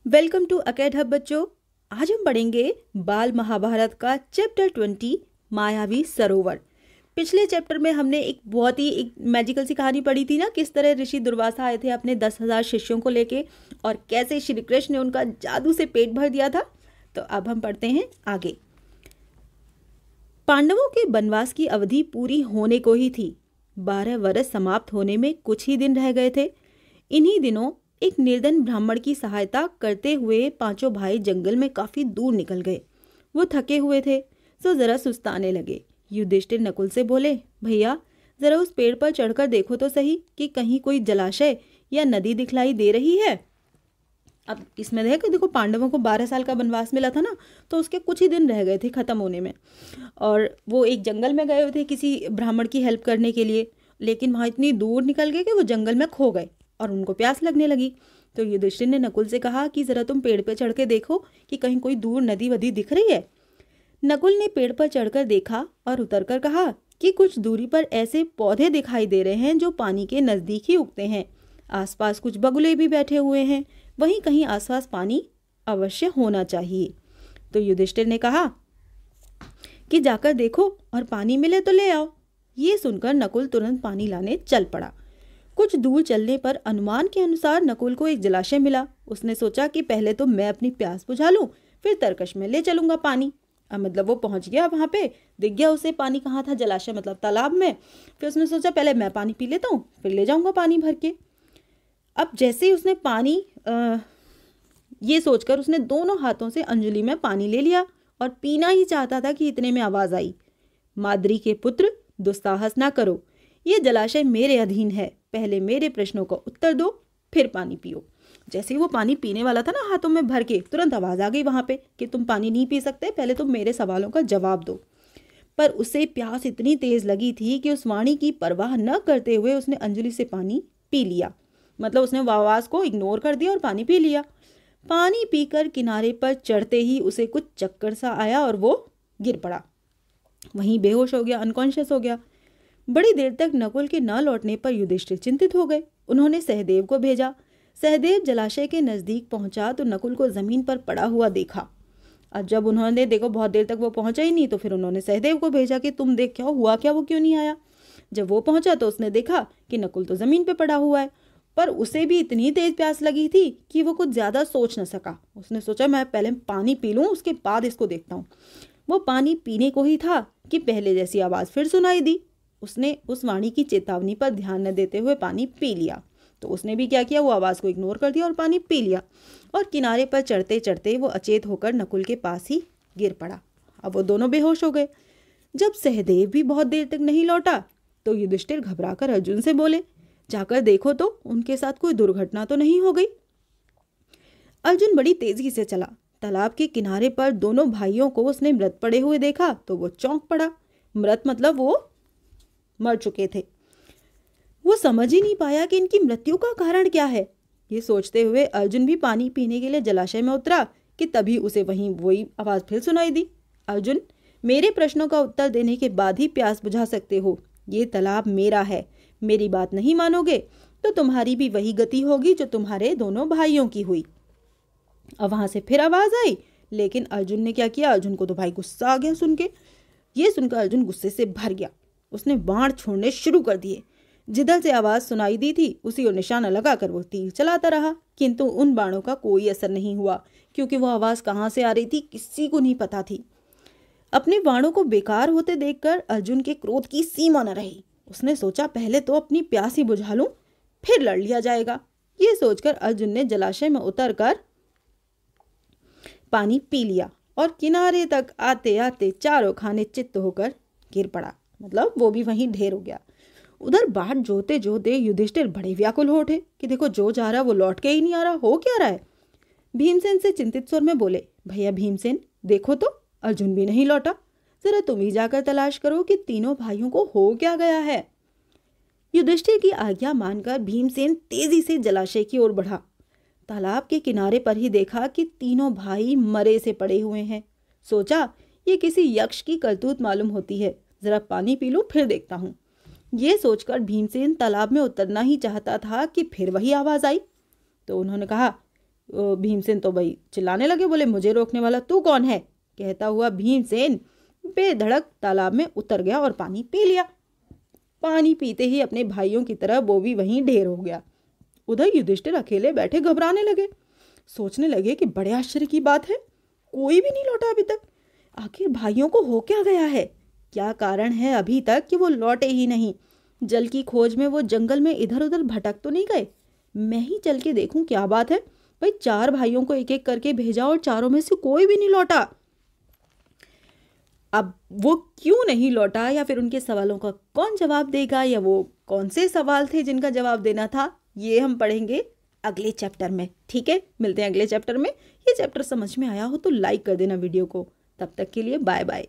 Welcome to अकेड hub बच्चों। आज हम पढ़ेंगे बाल महाभारत का चैप्टर 20 मायावी सरोवर। पिछले चैप्टर में हमने एक मैजिकल सी कहानी पढ़ी थी ना, किस तरह ऋषि दुर्वासा आए थे अपने 10,000 शिष्यों को लेके और कैसे श्री कृष्ण ने उनका जादू से पेट भर दिया था। तो अब हम पढ़ते हैं आगे। पांडवों के वनवास की अवधि पूरी होने को ही थी। 12 वर्ष समाप्त होने में कुछ ही दिन रह गए थे। इन्हीं दिनों एक निर्धन ब्राह्मण की सहायता करते हुए पांचों भाई जंगल में काफी दूर निकल गए। वो थके हुए थे सो जरा सुस्ताने लगे। युधिष्ठिर नकुल से बोले, भैया जरा उस पेड़ पर चढ़कर देखो तो सही कि कहीं कोई जलाशय या नदी दिखलाई दे रही है। अब इसमें देखो पांडवों को 12 साल का वनवास मिला था ना, तो उसके कुछ ही दिन रह गए थे खत्म होने में। और वो एक जंगल में गए हुए थे किसी ब्राह्मण की हेल्प करने के लिए, लेकिन वहाँ इतनी दूर निकल गए कि वो जंगल में खो गए और उनको प्यास लगने लगी। तो युधिष्ठिर ने नकुल से कहा कि जरा तुम पेड़ पर चढ़ के देखो कि कहीं कोई दूर नदी वदी दिख रही है। नकुल ने पेड़ पर चढ़कर देखा और उतरकर कहा कि कुछ दूरी पर ऐसे पौधे दिखाई दे रहे हैं जो पानी के नजदीक ही उगते हैं। आसपास कुछ बगुले भी बैठे हुए हैं, वहीं कहीं आसपास पानी अवश्य होना चाहिए। तो युधिष्ठिर ने कहा कि जाकर देखो और पानी मिले तो ले आओ। ये सुनकर नकुल तुरंत पानी लाने चल पड़ा। कुछ दूर चलने पर अनुमान के अनुसार नकुल को एक जलाशय मिला। उसने सोचा कि पहले तो मैं अपनी प्यास बुझा लूं, फिर तरकश में ले चलूंगा पानी। अब मतलब वो पहुंच गया वहां पे, दिख गया उसे पानी कहाँ था, जलाशय मतलब तालाब में। फिर उसने सोचा पहले मैं पानी पी लेता हूँ, फिर ले जाऊंगा पानी भर के। अब जैसे ही उसने पानी ये सोचकर उसने दोनों हाथों से अंजलि में पानी ले लिया और पीना ही चाहता था कि इतने में आवाज आई, माद्री के पुत्र दुस्साहस ना करो, ये जलाशय मेरे अधीन है, पहले मेरे प्रश्नों का उत्तर दो फिर पानी पियो। जैसे ही वो पानी पीने वाला था ना हाथों में भर के, तुरंत आवाज आ गई वहां पे कि तुम पानी नहीं पी सकते, पहले तुम मेरे सवालों का जवाब दो। पर उसे प्यास इतनी तेज लगी थी कि उस वाणी की परवाह न करते हुए उसने अंजलि से पानी पी लिया। मतलब उसने आवाज को इग्नोर कर दिया और पानी पी लिया। पानी पीकर किनारे पर चढ़ते ही उसे कुछ चक्कर सा आया और वो गिर पड़ा, वहीं बेहोश हो गया, अनकॉन्शियस हो गया। बड़ी देर तक नकुल के न लौटने पर युधिष्ठिर चिंतित हो गए। उन्होंने सहदेव को भेजा। सहदेव जलाशय के नजदीक पहुंचा तो नकुल को जमीन पर पड़ा हुआ देखा। अब जब उन्होंने देखो बहुत देर तक वो पहुंचा ही नहीं, तो फिर उन्होंने सहदेव को भेजा कि तुम देख क्या हुआ, क्या वो क्यों नहीं आया। जब वो पहुंचा तो उसने देखा कि नकुल तो जमीन पे पड़ा हुआ है, पर उसे भी इतनी तेज प्यास लगी थी कि वो कुछ ज्यादा सोच न सका। उसने सोचा मैं पहले पानी पी लूं, उसके बाद इसको देखता हूँ। वो पानी पीने को ही था कि पहले जैसी आवाज फिर सुनाई दी। उसने उस वाणी की चेतावनी पर ध्यान न देते हुए पानी पी लिया। तो उसने भी क्या किया, वो आवाज को इग्नोर कर दिया और पानी पी लिया। और किनारे पर चढ़ते चढ़ते वो अचेत होकर नकुल के पास ही गिर पड़ा। अब वो दोनों बेहोश हो गए। जब सहदेव भी बहुत देर तक नहीं लौटा तो युधिष्ठिर घबराकर अर्जुन से बोले, जाकर देखो तो उनके साथ कोई दुर्घटना तो नहीं हो गई। अर्जुन बड़ी तेजी से चला। तालाब के किनारे पर दोनों भाइयों को उसने मृत पड़े हुए देखा तो वो चौंक पड़ा। मृत मतलब वो मर चुके थे। वो समझ ही नहीं पाया कि इनकी मृत्यु का कारण क्या है। ये सोचते हुए अर्जुन भी पानी पीने के लिए जलाशय में उतरा कि तभी उसे वही आवाज फिर सुनाई दी, अर्जुन मेरे प्रश्नों का उत्तर देने के बाद ही प्यास बुझा सकते हो। ये तालाब मेरा है, मेरी बात नहीं मानोगे तो तुम्हारी भी वही गति होगी जो तुम्हारे दोनों भाइयों की हुई। अब वहां से फिर आवाज आई, लेकिन अर्जुन ने क्या किया, अर्जुन को तो भाई गुस्सा आ गया सुन के। ये सुनकर अर्जुन गुस्से से भर गया। उसने बाण छोड़ने शुरू कर दिए। जिधर से आवाज सुनाई दी थी उसी को निशाना लगाकर वो तीर चलाता रहा, किंतु उन बाणों का कोई असर नहीं हुआ, क्योंकि वो आवाज कहाँ से आ रही थी किसी को नहीं पता थी। अपने बाणों को बेकार होते देखकर अर्जुन के क्रोध की सीमा न रही। उसने सोचा पहले तो अपनी प्यास ही बुझा लूं, फिर लड़ लिया जाएगा। ये सोचकर अर्जुन ने जलाशय में उतरकर पानी पी लिया और किनारे तक आते आते चारों खाने चित्त होकर गिर पड़ा। मतलब वो भी वहीं ढेर हो गया। उधर बाट जोते जोते युधिष्ठिर बड़े व्याकुल हो उठे कि देखो जो जा रहा वो लौट के ही नहीं आ रहा, हो क्या रहा है। भीमसेन से चिंतित स्वर में बोले, भैया भीमसेन देखो तो अर्जुन भी नहीं लौटा, जरा तुम ही जाकर तलाश करो कि तीनों भाइयों को हो क्या गया है। युधिष्ठिर की आज्ञा मानकर भीमसेन तेजी से जलाशय की ओर बढ़ा। तालाब के किनारे पर ही देखा कि तीनों भाई मरे से पड़े हुए हैं। सोचा ये किसी यक्ष की करतूत मालूम होती है, जरा पानी पी लूं फिर देखता हूं। ये सोचकर भीमसेन तालाब में उतरना ही चाहता था कि फिर वही आवाज आई। तो उन्होंने कहा, भीमसेन तो भाई चिल्लाने लगे, बोले मुझे रोकने वाला तू कौन है। कहता हुआ भीमसेन बेधड़क तालाब में उतर गया और पानी पी लिया। पानी पीते ही अपने भाइयों की तरह वो भी वहीं ढेर हो गया। उधर युधिष्ठिर अकेले बैठे घबराने लगे, सोचने लगे कि बड़े आश्चर्य की बात है, कोई भी नहीं लौटा अभी तक। आखिर भाइयों को हो क्या गया है, क्या कारण है अभी तक कि वो लौटे ही नहीं। जल की खोज में वो जंगल में इधर उधर भटक तो नहीं गए। मैं ही चल के देखूं क्या बात है। भाई 4 भाइयों को एक एक करके भेजा और चारों में से कोई भी नहीं लौटा। अब वो क्यों नहीं लौटा या फिर उनके सवालों का कौन जवाब देगा, या वो कौन से सवाल थे जिनका जवाब देना था, ये हम पढ़ेंगे अगले चैप्टर में। ठीक है, मिलते हैं अगले चैप्टर में। ये चैप्टर समझ में आया हो तो लाइक कर देना वीडियो को। तब तक के लिए बाय बाय।